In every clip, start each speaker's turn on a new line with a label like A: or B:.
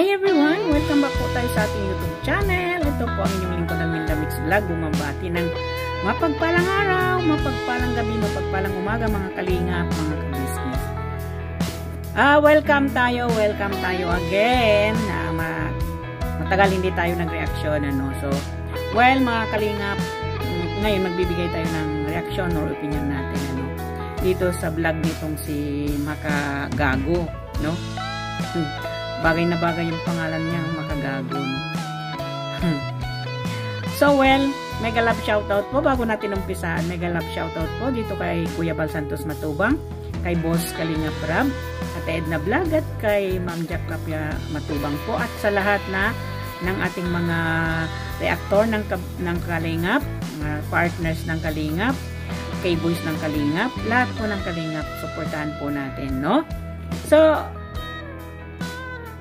A: Hi everyone! Welcome back po tayo sa ating YouTube channel. Ito po ang inyong lingkod ng Milda Mix Vlog. Bumabati ng mapagpalang araw, mapagpalang gabi, mapagpalang umaga mga kalingap, mga ka-business. Welcome tayo again. Matagal hindi tayo nag-reaction. So, well mga kalingap, ngayon magbibigay tayo ng reaction or opinion natin dito sa vlog nitong si Makagago, no? Bagay na bagay yung pangalan niya, Makagago, no? So, well, mega love shoutout po bago natin umpisaan. Mega love shoutout po dito kay Kuya Bal Santos Matubang, kay Boss Kalingap Rab, at Edna Vlog, at kay Ma'am Jack Kapya Matubang po, at sa lahat na ng ating mga reactor ng Kalingap, partners ng Kalingap, kay Boys ng Kalingap, lahat po ng Kalingap, supportahan po natin, no? So,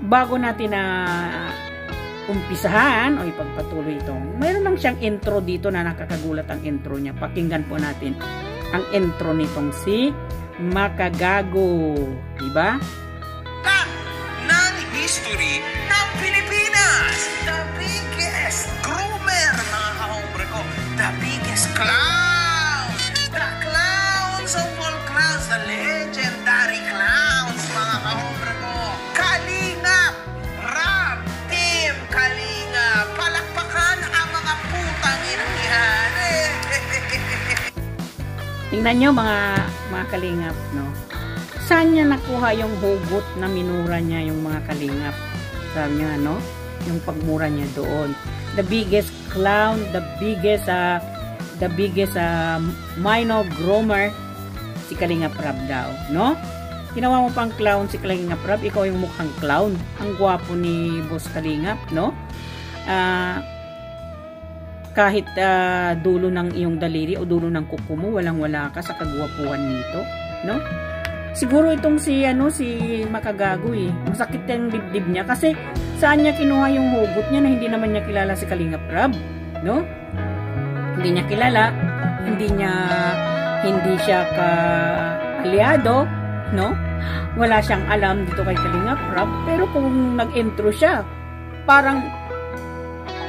A: bago natin na umpisahan o ipagpatuloy ito, mayroon lang siyang intro dito na nakakagulat ang intro niya. Pakinggan po natin ang intro nitong si Makagago, diba?
B: Ng history ng Pilipinas, the biggest groomer, mga kahombre ko, the biggest clown, the clowns of all clowns, the legendary clowns, mga kahombre ko, Kalingap Rab, Team Kalingap, palakpakan ang mga putang inahihan.
A: Tingnan nyo mga kalingap, no? Saan niya nakuha yung hugot na minura niya yung mga kalingap? Sabi niya, no? Yung pagmura niya doon. The biggest clown, the biggest minor groomer, si Kalingap Rab daw, no? Ginawa mo pang clown si Kalingap Rab, ikaw yung mukhang clown. Ang gwapo ni Boss Kalingap, no? Kahit dulo ng iyong daliri o dulo ng kuko mo, walang-wala ka sa kagwapuan nito, no? Siguro itong si Makagago masakit yung dibdib niya kasi saan niya kinuha yung hugot niya na hindi naman niya kilala si Kalingap Rab, no? Hindi niya kilala, hindi siya ka-aliado, no? Wala siyang alam dito kay Kalingap Rab, pero kung nag-intro siya, parang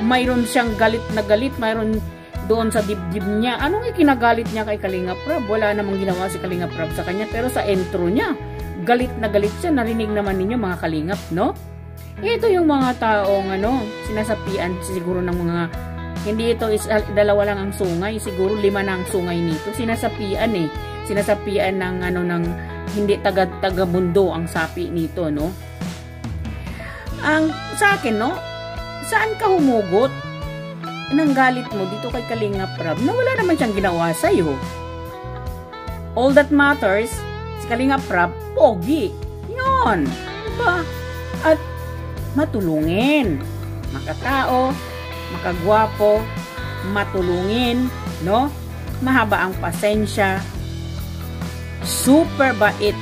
A: mayroon siyang galit na galit, mayroon doon sa dibdib niya. Anong ikinagalit niya kay Kalingap Rab? Wala namang ginawa si Kalingap Rab sa kanya, pero sa intro niya, galit na galit siya. Narinig naman ninyo mga kalingap, no? Ito yung mga taong sinasapian siguro ng mga, hindi ito is dalawa lang ang sungay, siguro 5 na ang sungay nito. Sinasapian ng ng hindi taga mundo ang sapi nito, no? Ang sa akin, no? Saan ka humugot ng galit mo dito kay Kalingap Rab na wala naman siyang ginawa sa'yo? All that matters, si Kalingap Rab, pogi. Yun. Diba? At matulungin. Makatao, makagwapo, matulungin, no? Mahaba ang pasensya. Super bait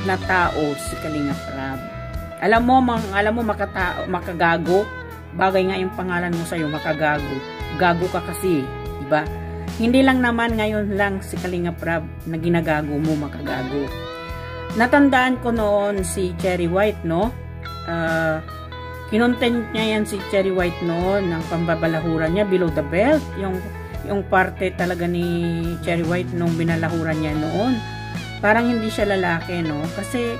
A: na tao si Kalingap Rab. Alam mo Makagago, bagay nga yung pangalan mo sa'yo, Makagago. Gago ka kasi, diba? Hindi lang naman ngayon lang si Kalingap Rab na ginagago mo, Makagago. Natandaan ko noon si Cherry White, no? Kinontent niya yan si Cherry White noon ng pambabalahuran niya, Below the Belt. Yung parte talaga ni Cherry White nung binalahuran niya noon. Parang hindi siya lalaki, no? Kasi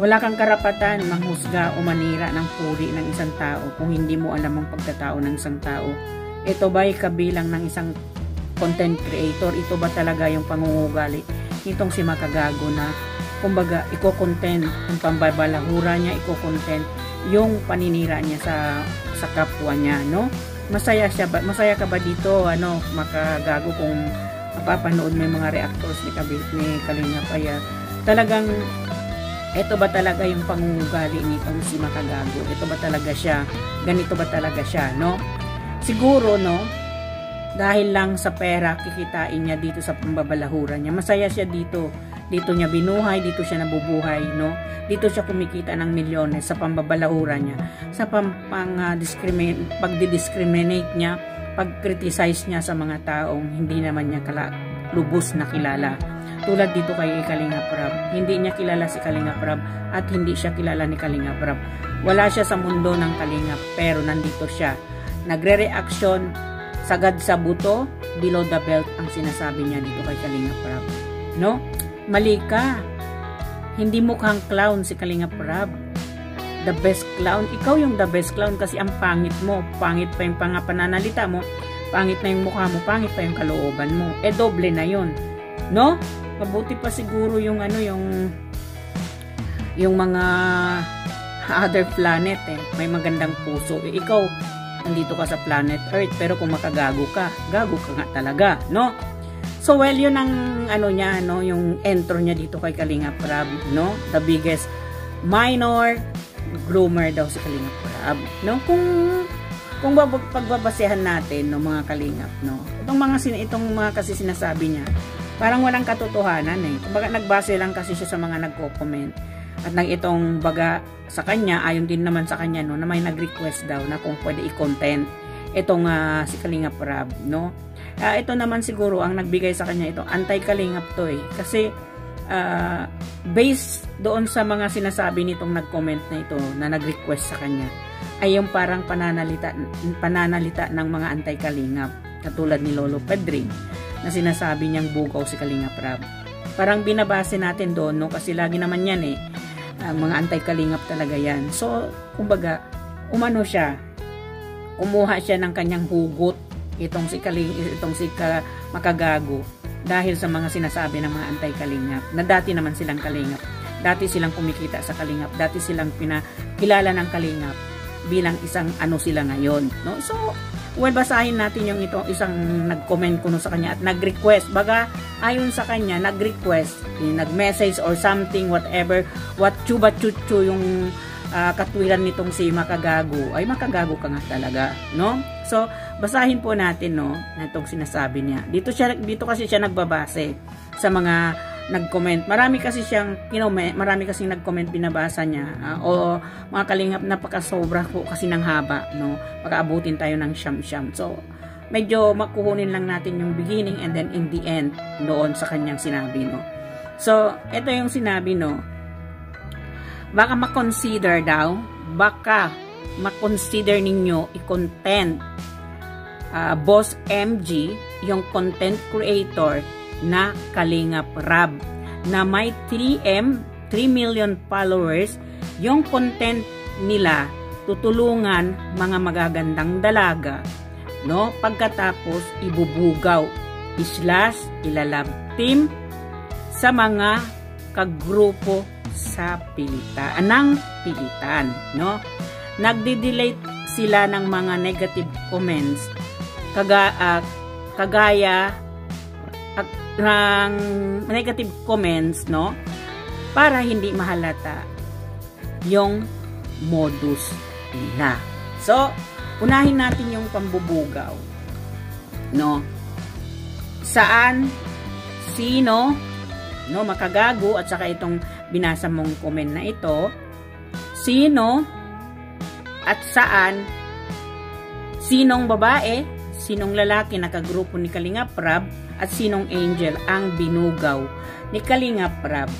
A: wala kang karapatan manghusga o manira ng puri ng isang tao kung hindi mo alam ang pagkatao ng isang tao. Ito ba'y kabilang ng isang content creator? Ito ba talaga yung pangungugali nitong si Makagago na kumbaga iko-content yung pambabalahura niya, iko-content yung paninira niya sa kapwa niya, no? Masaya ka ba dito, Makagago, kung mapapanood mo yung mga reactors ni Kalingap? Talagang ito ba talaga yung pangungugali nitong si Makagago? Ito ba talaga siya? Ganito ba talaga siya, no? Siguro, no? Dahil lang sa pera, kikitain niya dito sa pambabalahura niya. Masaya siya dito. Dito niya binuhay, dito siya nabubuhay, no? Dito siya kumikita ng milyones sa pambabalahura niya. Sa pagdi-discriminate niya, pag-criticize niya sa mga taong hindi naman niya lubos na kilala. Tulad dito kay Kalingap Rab. Hindi niya kilala si Kalingap Rab at hindi siya kilala ni Kalingap Rab. Wala siya sa mundo ng kalingap, pero nandito siya. Nagre-reaction, sagad sa buto, below the belt ang sinasabi niya dito kay Kalingap Rab. No? Mali ka. Hindi mukhang clown si Kalingap Rab. The best clown. Ikaw yung the best clown kasi ang pangit mo. Pangit pa yung pananalita mo. Pangit na yung mukha mo. Pangit pa yung kalooban mo. Doble na yun. No? Mabuti pa siguro yung yung mga other planet may magandang puso. Ikaw, nandito ka sa planet Earth, pero kung makagago ka nga talaga, no? So, well, yun ang niya, no? Yung intro niya dito kay Kalingap Rab, no? The biggest minor groomer daw si Kalingap Rab, no? Kung pagbabasehan natin, no, mga Kalingap, no? Itong mga kasi sinasabi niya, parang walang katotohanan Kumbaga nagbase lang kasi siya sa mga nagko-comment. At nang itong baga sa kanya, ayon din naman sa kanya, no, na may nag-request daw na kung pwede i-content itong si Kalingap Rab, no. Ito naman siguro ang nagbigay sa kanya ito, anti-Kalingap to Kasi based doon sa mga sinasabi nitong nag-comment na ito, na nag-request sa kanya, ay yung parang pananalita ng mga anti-Kalingap, katulad ni Lolo Pedring, na sinasabi niyang bugaw si Kalingap Rab. Parang binabase natin doon, no, kasi lagi naman yan mga anti-Kalingap talaga yan. So, kumbaga, kumuha siya ng kanyang hugot itong si Makagago dahil sa mga sinasabi ng mga anti-Kalingap na dati naman silang Kalingap. Dati silang kumikita sa Kalingap. Dati silang pinakilala ng Kalingap bilang isang sila ngayon, no? So, basahin natin yung isang nag-comment kuno sa kanya at nag-request. Baga, ayon sa kanya, nag-request, nag-message or something, whatever, what chuba-chuchu yung katwiran nitong si Makagago. Ay, Makagago ka nga talaga, no? So, basahin po natin, no, na itong sinasabi niya. Dito kasi siya nagbabase sa mga nag-comment. Marami kasi nag-comment, binabasa niya. O mga Kalingap, napakasobra po kasi ng haba, no? Pag-aabutin tayo ng siyam-siyam. So, medyo makukunin lang natin yung beginning and then in the end doon sa kanyang sinabi, no? So, ito yung sinabi, no? Baka makonsider ninyo i-content Boss MG, yung content creator na Kalingap Rab, na may 3 million followers. Yung content nila tutulungan mga magagandang dalaga, no? Pagkatapos ibubugaw ilalab team sa mga kagrupo sa pilitan, no? Nagdi-delete sila ng mga negative comments kagaya ng negative comments, no? Para hindi mahalata yung modus nila. So, unahin natin yung pambubugaw, no? Sino, no, Makagago, at saka itong binasa mong comment na ito, sino at saan, sinong babae, sinong lalaki na kagrupo ni Kalingap Rab, at sinong angel ang binugaw ni Kalingap Rab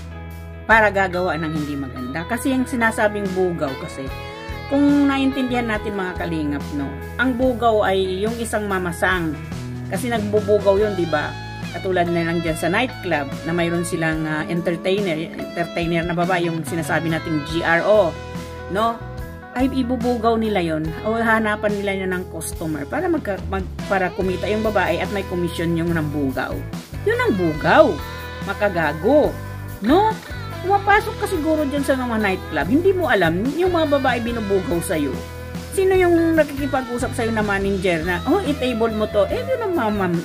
A: para gagawa ng hindi maganda. Kasi yung sinasabing bugaw, kasi kung naintindihan natin mga Kalingap, no, ang bugaw ay yung isang mamasang. Kasi nagbubugaw yun, di ba? Katulad na lang dyan sa nightclub na mayroon silang entertainer na babae, yung sinasabi nating GRO, no? Ay ibubugaw nila yon o hanapan nila yun ng customer para kumita yung babae at may commission yung nambugaw. Yun ang bugaw, Makagago, no? Pumapasok ka siguro dyan sa mga nightclub, hindi mo alam yung mga babae binubugaw sa'yo. Sino yung nakikipag-usap sa'yo na manager na, i-table mo to, yun ang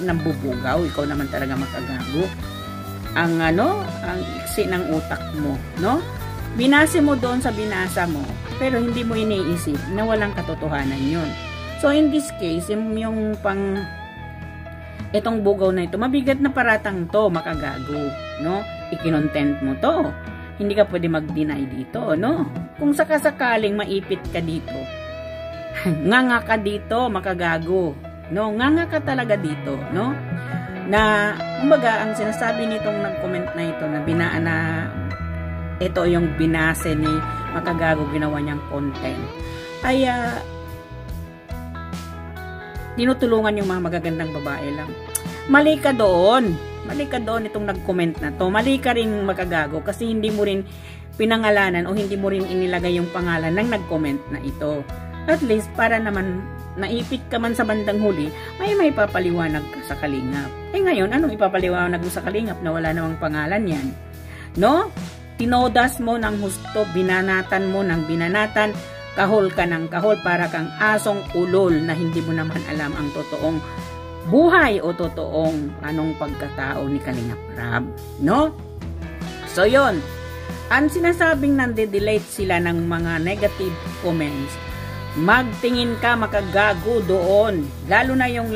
A: nambubugaw, ikaw naman talaga Makagago. Ang iksi ng utak mo, no? Binase mo doon sa binasa mo, pero hindi mo iniisip na walang katotohanan yun. So, in this case, itong bugaw na ito, mabigat na paratang to, Makagago, no? Ikinontent mo to. Hindi ka pwede mag-deny dito, no? Kung sakasakaling maipit ka dito, nganga ka dito, Makagago, no? Nganga ka talaga dito, no? Na, kumbaga, ang sinasabi nitong nag-comment na ito, na ito yung binase ni Makagago, ginawa niyang content. Ay, tinutulungan yung mga magagandang babae lang. Mali ka doon. Mali ka doon itong nag-comment na to. Mali ka rin Makagago kasi hindi mo rin pinangalanan o hindi mo rin inilagay yung pangalan ng nag-comment na ito. At least, para naman naipit ka man sa bandang huli, may papaliwanag ka sa Kalingap. Eh ngayon, anong ipapaliwanag mo sa Kalingap na wala namang pangalan yan? No? Tinodas mo ng husto, binanatan mo ng binanatan, kahol ka ng kahol para kang asong ulol na hindi mo naman alam ang totoong buhay o totoong anong pagkatao ni Kalingap Rab. No? So yon, ang sinasabing nande-delete sila ng mga negative comments, magtingin ka Makagago doon. Lalo na yung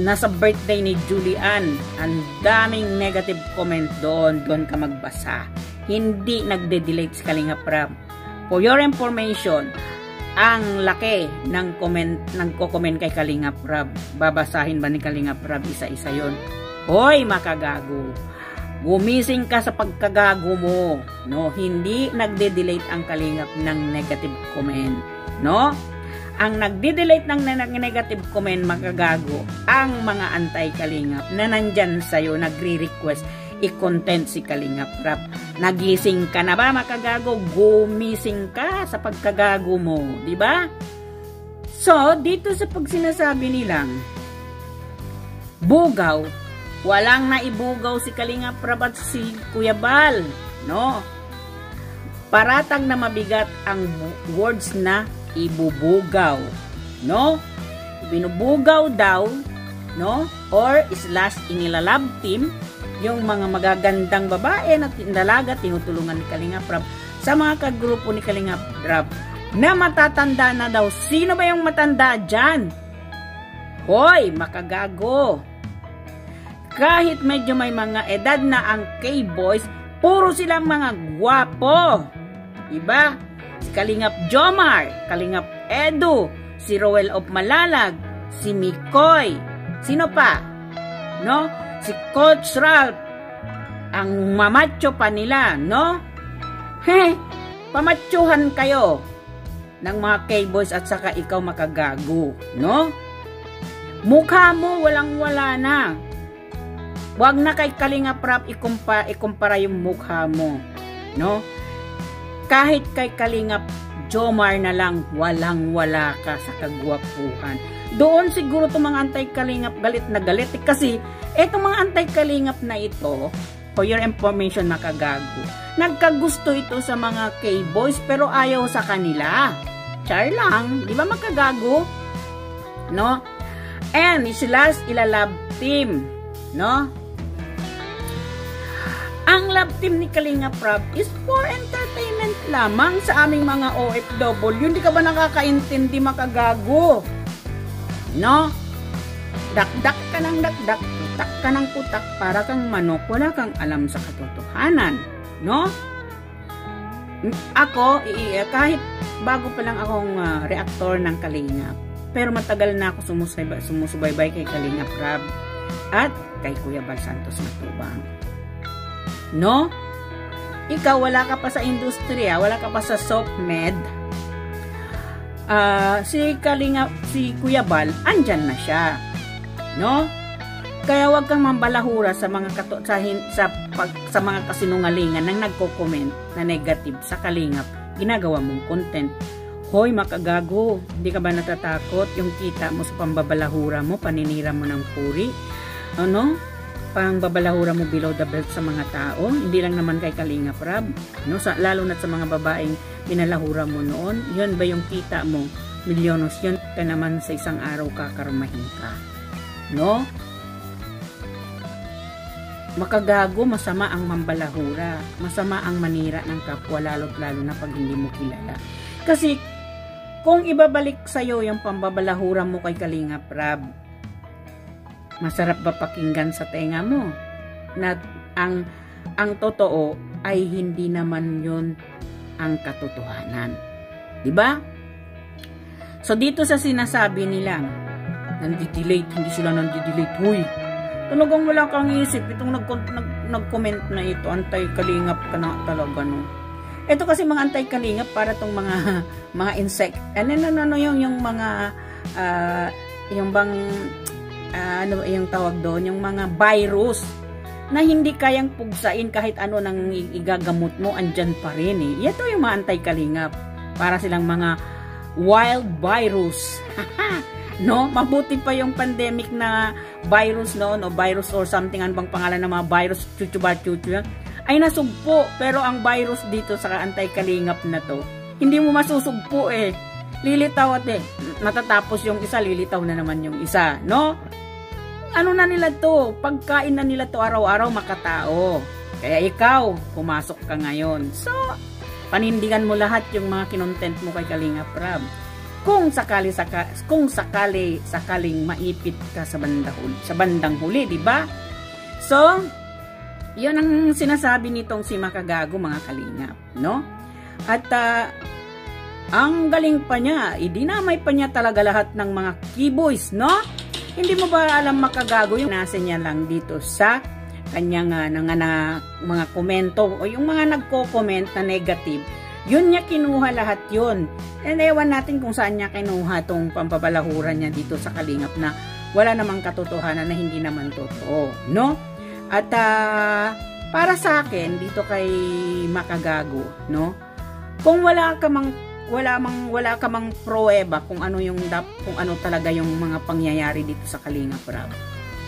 A: nasa birthday ni Julian, ang daming negative comment doon ka magbasa. Hindi nagde-delete si Kalingap Rab. For your information, ang laki ng comment, nagko-comment kay Kalingap Rab, babasahin ba ni Kalingap Rab isa-isa yon? Hoy Makagago, gumising ka sa pagkagago mo, no? Hindi nagde-delete ang Kalingap ng negative comment, no? Ang nagde-delete ng negative comment Makagago, ang mga anti-Kalingap na nandyan sa'yo, nagre-request i-content si Kalingap Rab. Nagising ka na ba Makagago? Gumising ka sa pagkagago mo, di ba? So, dito sa pagsinasabi nilang bugaw, walang naibugaw si Kalingap Rab at si Kuya Bal, no? Paratang na mabigat ang words na ibubugaw, no? Binubugaw daw, no? Or slash inilalab team yung mga magagandang babae na dalaga tinutulungan ni Kalingap Rab sa mga kagrupo ni Kalingap Rab na matatanda na daw. Sino ba yung matanda dyan? Hoy Makagago, kahit medyo may mga edad na ang K-boys, puro silang mga gwapo. Diba? Si Kalingap Jomar, Kalingap Edu, si Roel of Malalag, si Mikoy, sino pa? No? Si Coach Ralph, ang mamacho pa nila, no? Pamachuhan kayo ng mga K-boys at saka ikaw Makagago, no? Mukha mo walang-wala na. Huwag na kay Kalingap Rab ikumpara yung mukha mo, no? Kahit kay Kalingap Jomar na lang, walang-wala ka sa kagwapuhan. Doon siguro itong mga anti-Kalingap galit na galit. Kasi itong mga anti-Kalingap na ito, for your information Makagago, nagkagusto ito sa mga K-boys pero ayaw sa kanila. Char lang, di ba Makagago? No? And slash ilalab team, no? Ang love team ni Kalingap Rab is for entertainment lamang sa aming mga OFW. Hindi ka ba nakakaintindi Makagago? No? Dakdak ka ng dakdak, putak ka ng putak, para kang manok, wala kang alam sa katotohanan. No? Ako, kahit bago pa lang akong reactor ng Kalingap, pero matagal na ako sumusubaybay kay Kalingap Rab at kay Kuya Bal Santos Matubang. No? Ikaw, wala ka pa sa industriya, wala ka pa sa soap med. Si Kuya Bal, andyan na siya. No? Kaya wag kang mambalahura sa mga sa mga kasinungalingan nang nagko-comment na negative sa Kalingap ginagawa mong content. Hoy Makagago, hindi ka ba natatakot yung kita mo sa pambabalahura mo, paninira mo ng puri? Ano? Pangbabalahura mo below the belt sa mga tao, hindi lang naman kay Kalingap Rab, no? Lalo na sa mga babaeng pinalahura mo noon. Yun ba yung kita mo? Milyonos yun, ka naman sa isang araw kakarmahin ka, no? Makagago, masama ang mambalahura, masama ang manira ng kapwa, lalo't lalo na pag hindi mo kilala. Kasi kung ibabalik sa'yo yung pambabalahura mo kay Kalingap Rab, masarap ba pakinggan sa tenga mo na ang totoo ay hindi naman yun ang katotohanan, di ba? So dito sa sinasabi nilang nandidelete, hindi sila nandidelete. Huy, Talagang wala kang isip. Itong nag-comment na ito, anti-kalingap ka na talaga, no? Ito kasi mga anti-kalingap para tong mga insect. Ano yung mga yung bang ano yung tawag doon, yung mga virus na hindi kayang pugsain kahit ano nang igagamot mo, andyan pa rin eh. Ito yung mga anti-kalingap. Para silang mga wild virus. No? Mabuti pa yung pandemic na virus noon, o virus or something, ano bang pangalan ng mga virus, chuchu ay nasugpo. Pero ang virus dito sa anti-kalingap na to, hindi mo masusugpo eh. Lilitaw at natatapos yung isa, lilitaw na naman yung isa, no? Ano na nila to? Pagkain na nila to araw-araw, makatao. Kaya ikaw, pumasok ka ngayon. So, panindigan mo lahat yung mga kinontent mo kay Kalingap Rab. Kung sakaling maipit ka sa bandang huli, di ba? So, yun ang sinasabi nitong si Makagago, mga Kalingap, no? At ang galing pa niya, idinamay pa niya talaga lahat ng mga keyboys, no? Hindi mo ba alam, Makagago, yung nasa niya lang dito sa kanyang mga komento o yung mga nagko-comment na negative, yun niya kinuha lahat yun. And ewan natin kung saan niya kinuha tong pampabalahuran niya dito sa Kalingap na wala namang katotohanan, na hindi naman totoo, no? At para sa akin dito kay Makagago, no? Kung wala ka mang pruweba kung ano talaga yung mga pangyayari dito sa Kalingap Rab,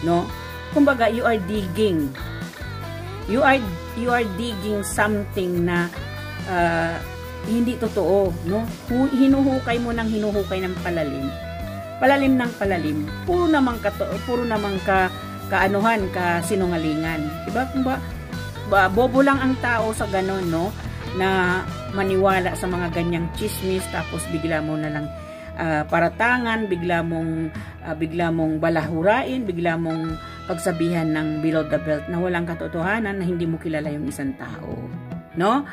A: no? Kumbaga, you are digging something na hindi totoo, no? Hinuhukay mo ng palalim ng palalim, puro namang sinungalingan, diba? Bobo lang ang tao sa ganon, no? Na maniwala sa mga ganyang chismis, tapos bigla mo na lang paratangan, bigla mong balahurain, bigla mong pagsabihan ng below the belt na walang katotohanan, na hindi mo kilala yung isang tao, no?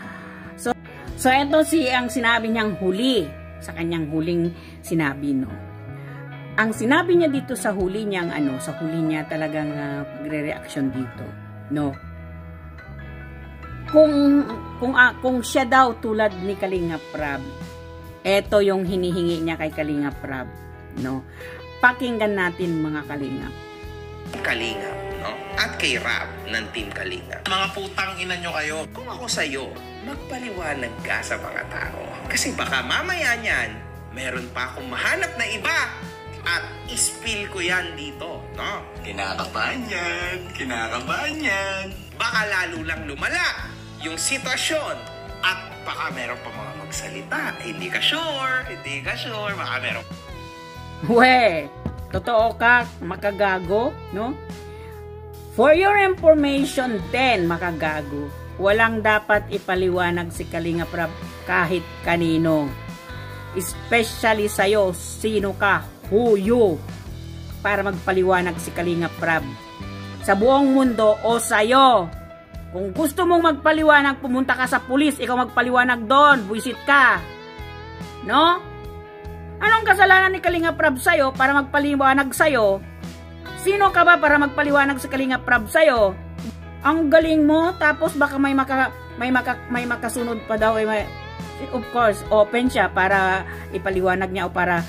A: So ito ang sinabi niyang huli sa kanyang huling sinabi, no? Ang sinabi niya dito sa huli niyang sa huli niya talagang reaction dito, no? Kung siya daw tulad ni Kalingap Rab, eto yung hinihingi niya kay Kalingap Rab, no? Pakinggan natin, mga Kalingap.
B: Kalingap, no? At kay Rab ng Team Kalingap. Mga putang ina nyo kayo. Kung ako sa'yo, magpaliwanag ka sa mga tao. Kasi baka mamaya niyan, meron pa akong mahanap na iba at ispill ko yan dito, no? Kinakabahan yan. Baka lalo lang lumala yung sitwasyon at baka meron pa mga magsalita. Hindi ka sure, baka meron.
A: We, totoo ka, Makagago, no? For your information din, Makagago, walang dapat ipaliwanag si Kalingap Rab kahit kanino. Especially sa'yo, sino ka, who you, para magpaliwanag si Kalingap Rab. Sa buong mundo o sa'yo. Kung gusto mong magpaliwanag, pumunta ka sa pulis, ikaw magpaliwanag doon, buisit ka. No? Anong kasalanan ni Kalingap Rab sa'yo para magpaliwanag sa'yo? Sino ka ba para magpaliwanag sa Kalingap Rab sa'yo? Ang galing mo, tapos baka may makasunod pa daw. Of course, open siya para ipaliwanag niya o para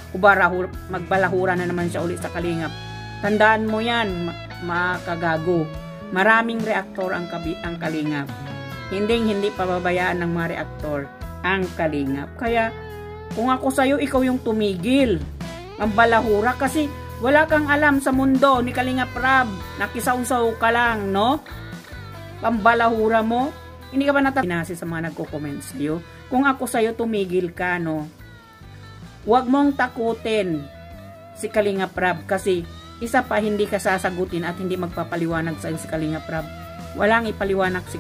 A: magbalahura na naman siya ulit sa Kalingap. Tandaan mo yan, Makagago. Maraming reaktor ang Kalingap. Hindi pababayaan ng mga reaktor ang Kalingap. Kaya, kung ako sa'yo, ikaw yung tumigil. Ang balahura kasi wala kang alam sa mundo ni Kalingap Rab. Nakisaw-saw ka lang, no? Pambalahura mo. Hindi ka ba natatinasi sa mga nagko-comment sa'yo? Kung ako sa'yo, tumigil ka, no? Huwag mong takutin si Kalingap Rab kasi isa pa, hindi ka sasagutin at hindi magpapaliwanag sa si Kalingap Rab. Walang ipaliwanag si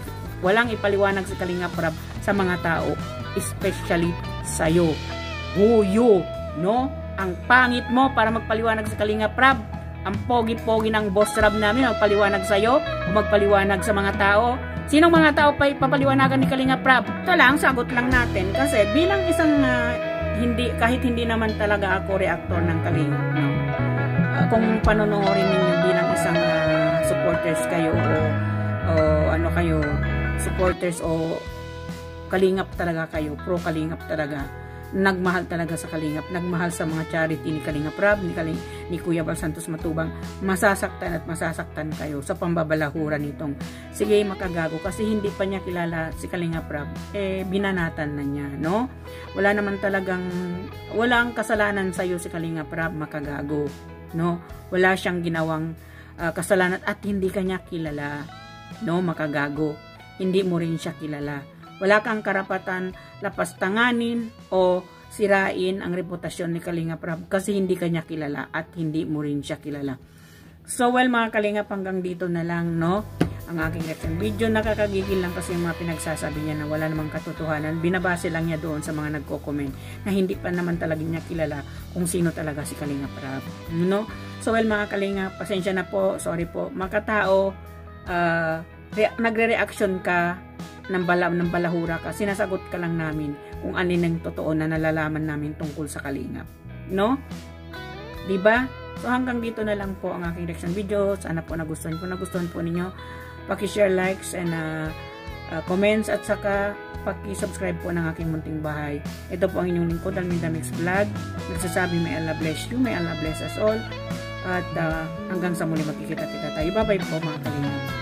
A: Kalingap Rab sa mga tao, especially sa'yo. Who you, no? Ang pangit mo para magpaliwanag sa Kalingap Rab. Ang pogi-pogi ng boss Rab namin magpaliwanag sa'yo o magpaliwanag sa mga tao. Sinong mga tao pa ipapaliwanagan ni Kalingap Rab? Ito lang, sagot lang natin. Kasi bilang isang kahit hindi naman talaga ako reaktor ng Kalingap, no? Kung panonoodin ninyo bilang isang supporters kayo o ano kayo, supporters o kalingap talaga kayo, pro kalingap talaga, nagmahal talaga sa kalingap, nagmahal sa mga charity ni Kalingap Rab, ni Kuya Bal Santos Matubang, masasaktan at masasaktan kayo sa pambabalahura nitong sige makagago, kasi hindi pa niya kilala si Kalingap Rab, binanatan na niya, no? Wala naman talagang, walang kasalanan sa iyo si Kalingap Rab, makagago, no? Wala siyang ginawang kasalanan at hindi kanya kilala, no? Makagago, hindi mo rin siya kilala. Wala kang karapatan lapastanganin o sirain ang reputasyon ni Kalingap Rab kasi hindi kanya kilala at hindi mo rin siya kilala. So well mga Kalingap, hanggang dito na lang, no, ang aking reaction video. Nakakagigil lang kasi yung mga pinagsasabi niya na wala namang katotohanan. Binabase lang niya doon sa mga nagko-comment na hindi pa naman talaga niya kilala kung sino talaga si Kalingap Rab, no? So well mga Kalingap, pasensya na po, sorry po. Makatao, nagre-reaction ka ng balahura ka, sinasagot ka lang namin kung alin ang totoo na nalalaman namin tungkol sa Kalingap, no? Diba? So hanggang dito na lang po ang aking reaction video. Sana po nagustuhan po ninyo. Paki-share, likes and comments, at saka paki-subscribe po ng aking munting bahay. Ito po ang inyong lingkod, Alminda Mix Vlog. Nagsasabi may Allah bless you, may Allah bless us all. At hanggang sa muli, magkikita-kita tayo. Bye-bye po mga Kalingap.